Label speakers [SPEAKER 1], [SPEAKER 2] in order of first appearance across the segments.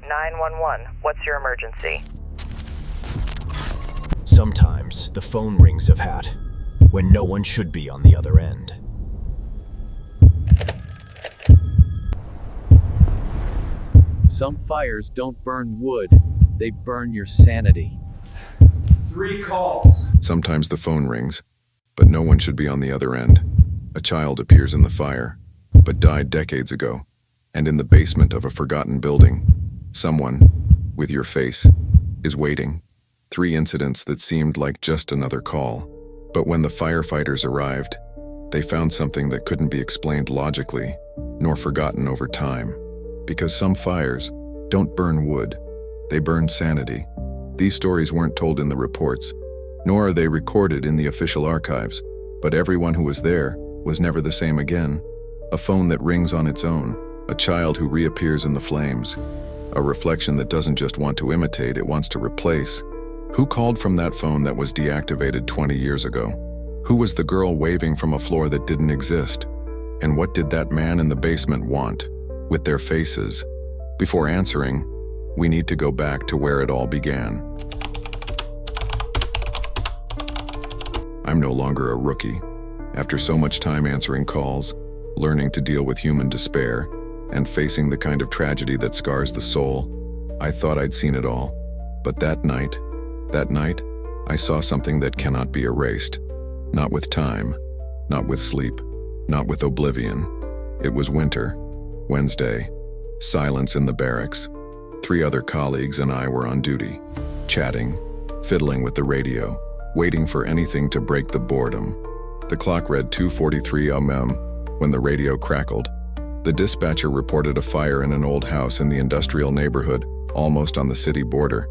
[SPEAKER 1] 911, what's your emergency?
[SPEAKER 2] Sometimes the phone rings of hat when no one should be on the other end.
[SPEAKER 3] Some fires don't burn wood, they burn your sanity.
[SPEAKER 4] 3 calls.
[SPEAKER 5] Sometimes the phone rings, but no one should be on the other end. A child appears in the fire, but died decades ago, and in the basement of a forgotten building, someone, with your face, is waiting. 3 incidents that seemed like just another call. But when the firefighters arrived, they found something that couldn't be explained logically, nor forgotten over time. Because some fires don't burn wood, they burn sanity. These stories weren't told in the reports, nor are they recorded in the official archives, but everyone who was there was never the same again. A phone that rings on its own, a child who reappears in the flames, a reflection that doesn't just want to imitate, it wants to replace. Who called from that phone that was deactivated 20 years ago? Who was the girl waving from a floor that didn't exist? And what did that man in the basement want with their faces? Before answering, we need to go back to where it all began. I'm no longer a rookie. After so much time answering calls, learning to deal with human despair, and facing the kind of tragedy that scars the soul, I thought I'd seen it all. But that night, I saw something that cannot be erased. Not with time, not with sleep, not with oblivion. It was winter, Wednesday, silence in the barracks. 3 other colleagues and I were on duty, chatting, fiddling with the radio, waiting for anything to break the boredom. The clock read 2:43 am when the radio crackled. The dispatcher reported a fire in an old house in the industrial neighborhood, almost on the city border.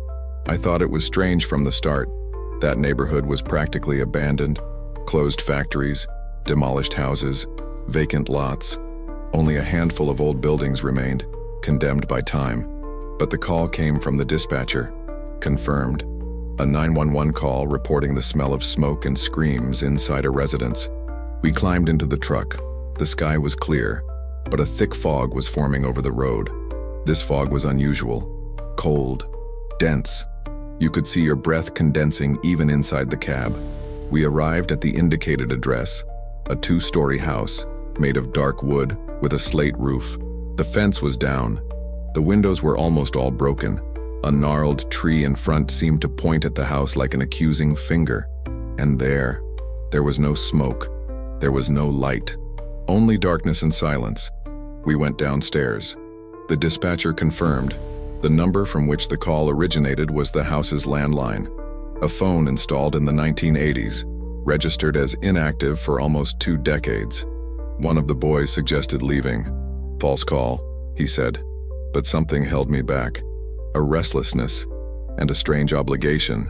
[SPEAKER 5] I thought it was strange from the start. That neighborhood was practically abandoned, closed factories, demolished houses, vacant lots. Only a handful of old buildings remained, condemned by time. But the call came from the dispatcher. Confirmed. A 911 call reporting the smell of smoke and screams inside a residence. We climbed into the truck. The sky was clear, but a thick fog was forming over the road. This fog was unusual, cold, dense. You could see your breath condensing even inside the cab. We arrived at the indicated address, a 2-story house made of dark wood with a slate roof. The fence was down. The windows were almost all broken. A gnarled tree in front seemed to point at the house like an accusing finger. And there was no smoke. There was no light. Only darkness and silence. We went downstairs. The dispatcher confirmed. The number from which the call originated was the house's landline, a phone installed in the 1980s, registered as inactive for almost 2 decades. One of the boys suggested leaving. False call, he said, but something held me back. A restlessness and a strange obligation,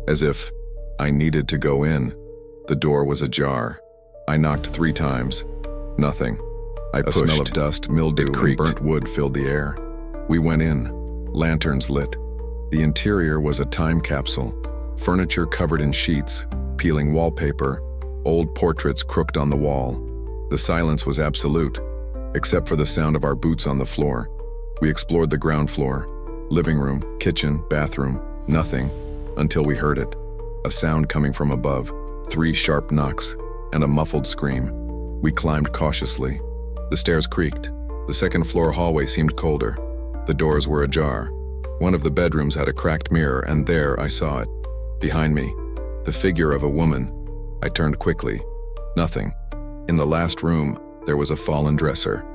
[SPEAKER 5] as if I needed to go in. The door was ajar. I knocked 3 times. Nothing. I pushed. A smell of dust, mildew, and burnt wood filled the air. We went in. Lanterns lit. The interior was a time capsule. Furniture covered in sheets, peeling wallpaper, old portraits crooked on the wall. The silence was absolute, except for the sound of our boots on the floor. We explored the ground floor, living room, kitchen, bathroom, nothing, until we heard it. A sound coming from above, 3 sharp knocks, and a muffled scream. We climbed cautiously. The stairs creaked. The second-floor hallway seemed colder. The doors were ajar. One of the bedrooms had a cracked mirror, and there I saw it. Behind me, the figure of a woman. I turned quickly. Nothing. In the last room, there was a fallen dresser,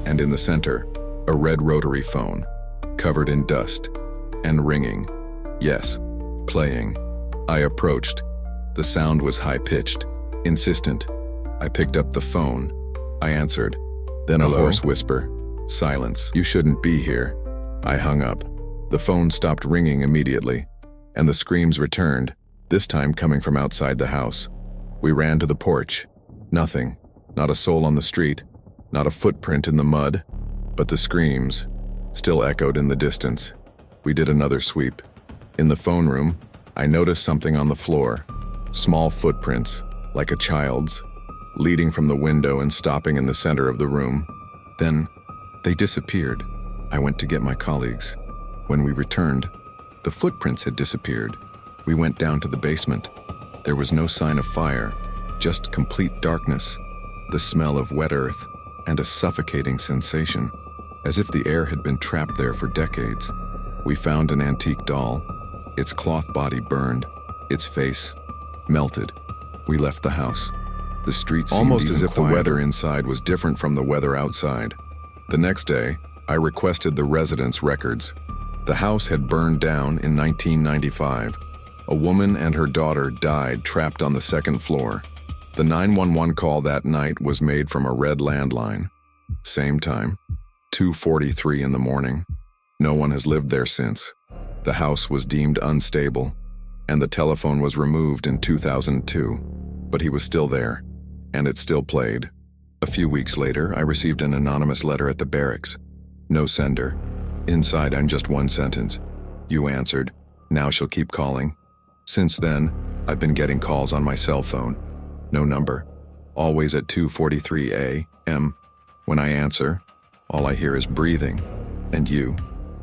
[SPEAKER 5] and in the center, a red rotary phone, covered in dust, and ringing. Yes, playing. I approached. The sound was high-pitched, insistent. I picked up the phone. I answered. Then a hoarse whisper. Silence. You shouldn't be here. I hung up. The phone stopped ringing immediately, and the screams returned, this time coming from outside the house. We ran to the porch. Nothing. Not a soul on the street. Not a footprint in the mud. But the screams still echoed in the distance. We did another sweep. In the phone room, I noticed something on the floor. Small footprints, like a child's, leading from the window and stopping in the center of the room. Then, they disappeared. I went to get my colleagues. When we returned, the footprints had disappeared. We went down to the basement. There was no sign of fire, just complete darkness, the smell of wet earth, and a suffocating sensation, as if the air had been trapped there for decades. We found an antique doll, its cloth body burned, its face melted. We left the house. The street seemed almost as if the weather inside was different from the weather outside. The next day, I requested the residents' records. The house had burned down in 1995. A woman and her daughter died trapped on the second floor. The 911 call that night was made from a red landline. Same time, 2:43 in the morning. No one has lived there since. The house was deemed unstable, and the telephone was removed in 2002. But he was still there, and it still played. A few weeks later, I received an anonymous letter at the barracks. No sender. Inside, and just one sentence. You answered. Now she'll keep calling. Since then, I've been getting calls on my cell phone. No number. Always at 2:43 a.m. When I answer, all I hear is breathing. And you.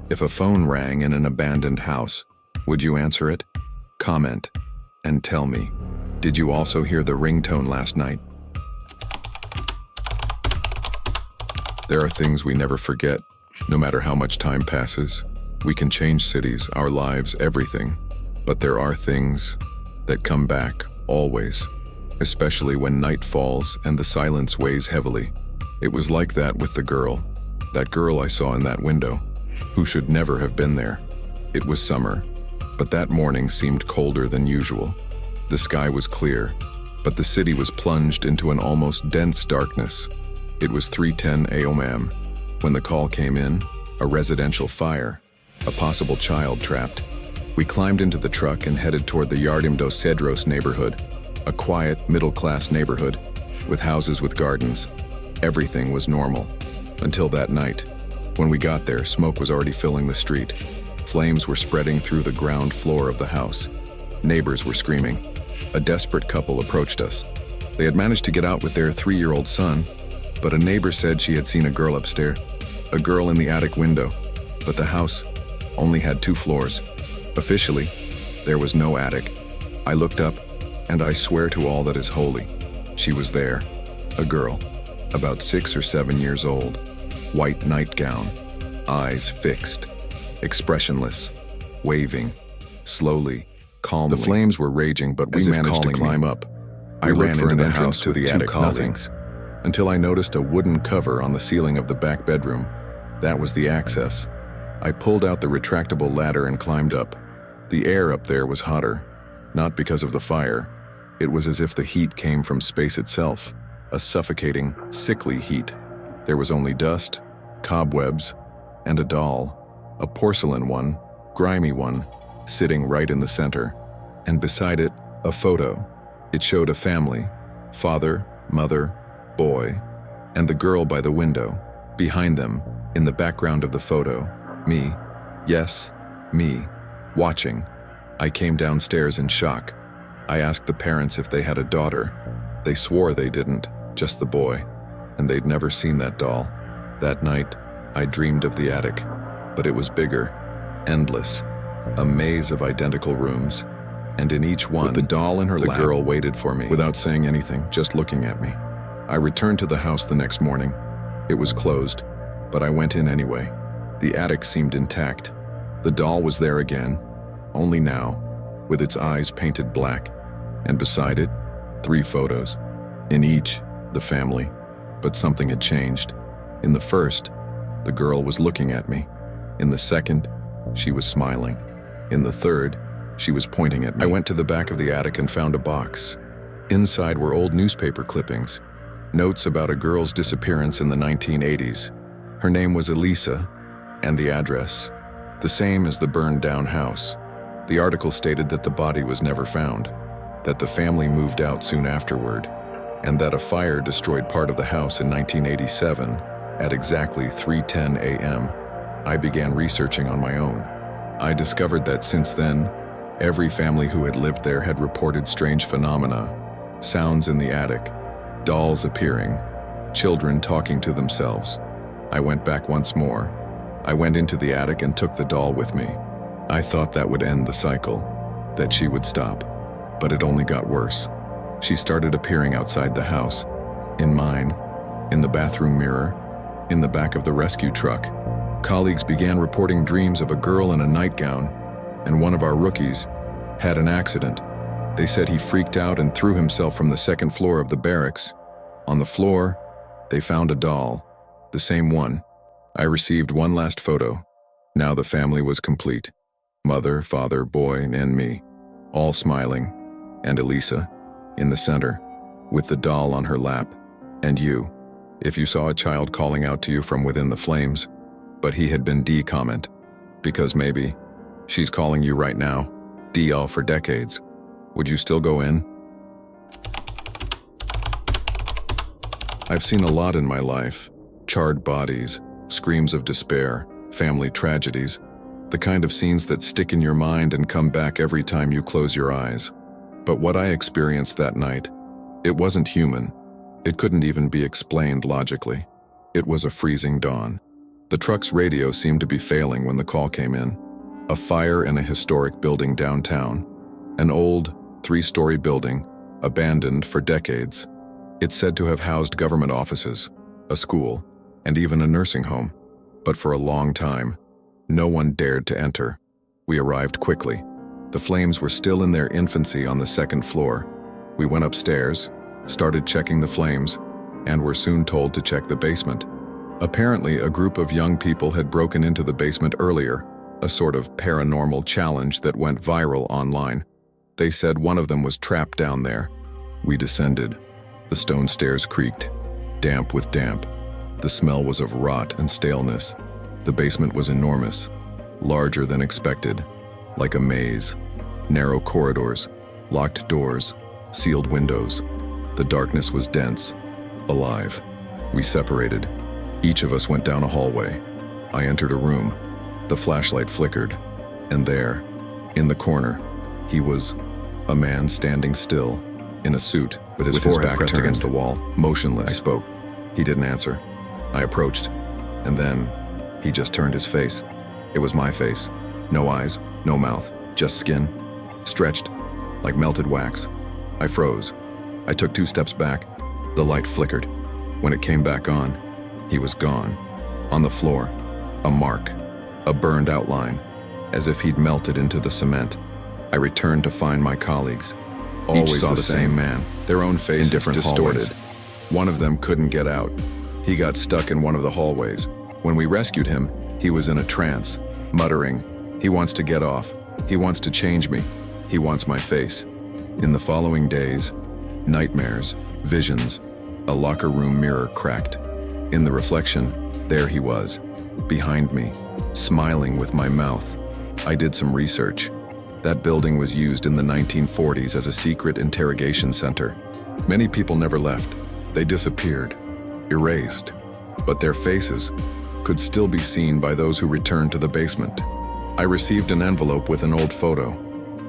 [SPEAKER 5] If a phone rang in an abandoned house, would you answer it? Comment. And tell me, did you also hear the ringtone last night? There are things we never forget. No matter how much time passes, we can change cities, our lives, everything. But there are things that come back, always, especially when night falls and the silence weighs heavily. It was like that with the girl, that girl I saw in that window, who should never have been there. It was summer, but that morning seemed colder than usual. The sky was clear, but the city was plunged into an almost dense darkness. It was 3:10 a.m. when the call came in, a residential fire, a possible child trapped. We climbed into the truck and headed toward the Yardim dos Cedros neighborhood, a quiet, middle-class neighborhood, with houses with gardens. Everything was normal, until that night. When we got there, smoke was already filling the street. Flames were spreading through the ground floor of the house. Neighbors were screaming. A desperate couple approached us. They had managed to get out with their 3-year-old son, but a neighbor said she had seen a girl upstairs, a girl in the attic window, but the house only had 2 floors. Officially, there was no attic. I looked up, and I swear to all that is holy, she was there, a girl, about 6 or 7 years old, white nightgown, eyes fixed, expressionless, waving, slowly, calmly. The flames were raging, but we managed to climb up. I ran into the house to the attic, nothings, until I noticed a wooden cover on the ceiling of the back bedroom. That was the access. I pulled out the retractable ladder and climbed up. The air up there was hotter, not because of the fire. It was as if the heat came from space itself, a suffocating, sickly heat. There was only dust, cobwebs, and a doll, a porcelain one, grimy one, sitting right in the center. And beside it, a photo. It showed a family, father, mother, boy, and the girl by the window. Behind them, in the background of the photo, me. Yes, me. Watching. I came downstairs in shock. I asked the parents if they had a daughter. They swore they didn't, just the boy, and they'd never seen that doll. That night, I dreamed of the attic, but it was bigger, endless, a maze of identical rooms, and in each one, with the doll in her lap, the girl waited for me, without saying anything, just looking at me. I returned to the house the next morning. It was closed, but I went in anyway. The attic seemed intact. The doll was there again, only now, with its eyes painted black, and beside it, 3 photos. In each, the family. But something had changed. In the first, the girl was looking at me. In the second, she was smiling. In the third, she was pointing at me. I went to the back of the attic and found a box. Inside were old newspaper clippings, notes about a girl's disappearance in the 1980s. Her name was Elisa, and the address, the same as the burned-down house. The article stated that the body was never found, that the family moved out soon afterward, and that a fire destroyed part of the house in 1987 at exactly 3:10 a.m. I began researching on my own. I discovered that since then, every family who had lived there had reported strange phenomena, sounds in the attic, dolls appearing, children talking to themselves. I went back once more. I went into the attic and took the doll with me. I thought that would end the cycle, that she would stop, but it only got worse. She started appearing outside the house, in mine, in the bathroom mirror, in the back of the rescue truck. Colleagues began reporting dreams of a girl in a nightgown, and one of our rookies had an accident. They said he freaked out and threw himself from the second floor of the barracks. On the floor, they found a doll, the same one. I received one last photo. Now the family was complete. Mother, father, boy, and me, all smiling, and Elisa, in the center, with the doll on her lap, and you, if you saw a child calling out to you from within the flames, but he had been D-comment, because maybe she's calling you right now, D-all for decades. Would you still go in? I've seen a lot in my life. Charred bodies, screams of despair, family tragedies, the kind of scenes that stick in your mind and come back every time you close your eyes. But what I experienced that night, it wasn't human. It couldn't even be explained logically. It was a freezing dawn. The truck's radio seemed to be failing when the call came in. A fire in a historic building downtown. An old, 3-story building, abandoned for decades. It's said to have housed government offices, a school, and even a nursing home. But for a long time, no one dared to enter. We arrived quickly. The flames were still in their infancy on the second floor. We went upstairs, started checking the flames, and were soon told to check the basement. Apparently, a group of young people had broken into the basement earlier, a sort of paranormal challenge that went viral online. They said one of them was trapped down there. We descended. The stone stairs creaked, damp with damp. The smell was of rot and staleness. The basement was enormous, larger than expected, like a maze. Narrow corridors, locked doors, sealed windows. The darkness was dense, alive. We separated. Each of us went down a hallway. I entered a room. The flashlight flickered, and there, in the corner, he was, a man standing still, in a suit, with his back pressed against the wall, motionless. I spoke. He didn't answer. I approached, and then he just turned his face. It was my face. No eyes, no mouth, just skin, stretched, like melted wax. I froze. I took 2 steps back. The light flickered. When it came back on, he was gone. On the floor, a mark, a burned outline, as if he'd melted into the cement. I returned to find my colleagues. Always saw the same man, their own faces distorted. One of them couldn't get out. He got stuck in one of the hallways. When we rescued him, he was in a trance, muttering, "He wants to get off. He wants to change me. He wants my face." In the following days, nightmares, visions, a locker room mirror cracked. In the reflection, there he was, behind me, smiling with my mouth. I did some research. That building was used in the 1940s as a secret interrogation center. Many people never left. They disappeared, erased, but their faces could still be seen by those who returned to the basement. I received an envelope with an old photo,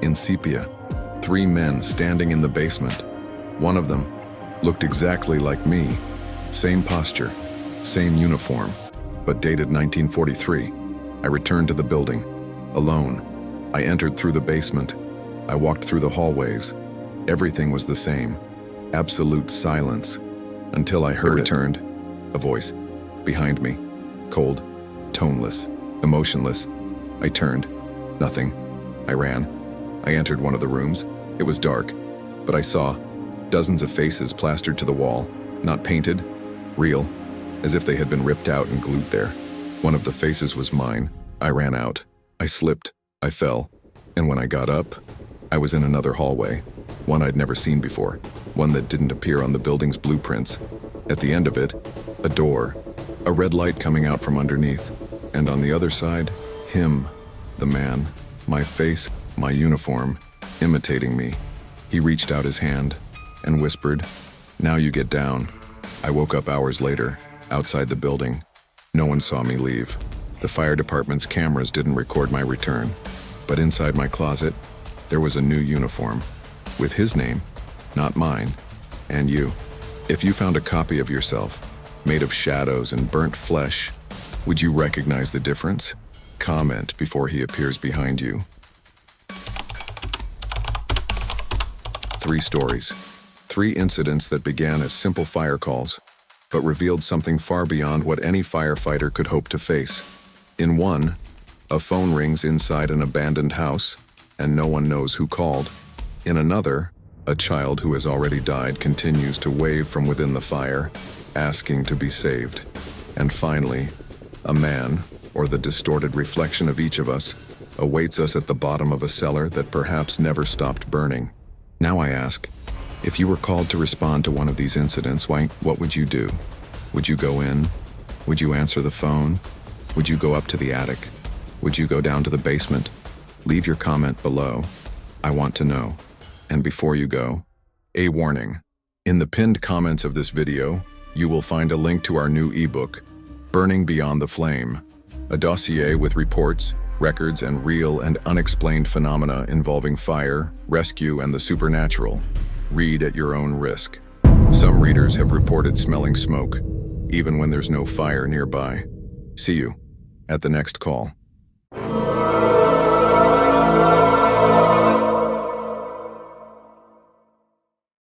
[SPEAKER 5] in sepia, 3 men standing in the basement. One of them looked exactly like me, same posture, same uniform, but dated 1943. I returned to the building, alone. I entered through the basement. I walked through the hallways. Everything was the same, absolute silence, until I heard a voice, behind me, cold, toneless, emotionless. I turned, nothing. I ran. I entered one of the rooms. It was dark, but I saw dozens of faces plastered to the wall, not painted, real, as if they had been ripped out and glued there. One of the faces was mine. I ran out. I slipped. I fell. And when I got up, I was in another hallway, one I'd never seen before, one that didn't appear on the building's blueprints. At the end of it, a door, a red light coming out from underneath, and on the other side, him, the man, my face, my uniform, imitating me. He reached out his hand and whispered, "Now you get down." I woke up hours later, outside the building. No one saw me leave. The fire department's cameras didn't record my return, but inside my closet, there was a new uniform, with his name, not mine, and you. If you found a copy of yourself, made of shadows and burnt flesh, Would you recognize the difference? Comment before he appears behind you. 3 stories. 3 incidents that began as simple fire calls, but revealed something far beyond what any firefighter could hope to face. In one, a phone rings inside an abandoned house, and no one knows who called. In another, a child who has already died continues to wave from within the fire, asking to be saved. And finally, a man, or the distorted reflection of each of us, awaits us at the bottom of a cellar that perhaps never stopped burning. Now I ask, if you were called to respond to one of these incidents, what would you do? Would you go in? Would you answer the phone? Would you go up to the attic? Would you go down to the basement? Leave your comment below. I want to know. And before you go, a warning. In the pinned comments of this video, you will find a link to our new ebook, Burning Beyond the Flame, a dossier with reports, records, and real and unexplained phenomena involving fire, rescue, and the supernatural. Read at your own risk. Some readers have reported smelling smoke, even when there's no fire nearby. See you at the next call.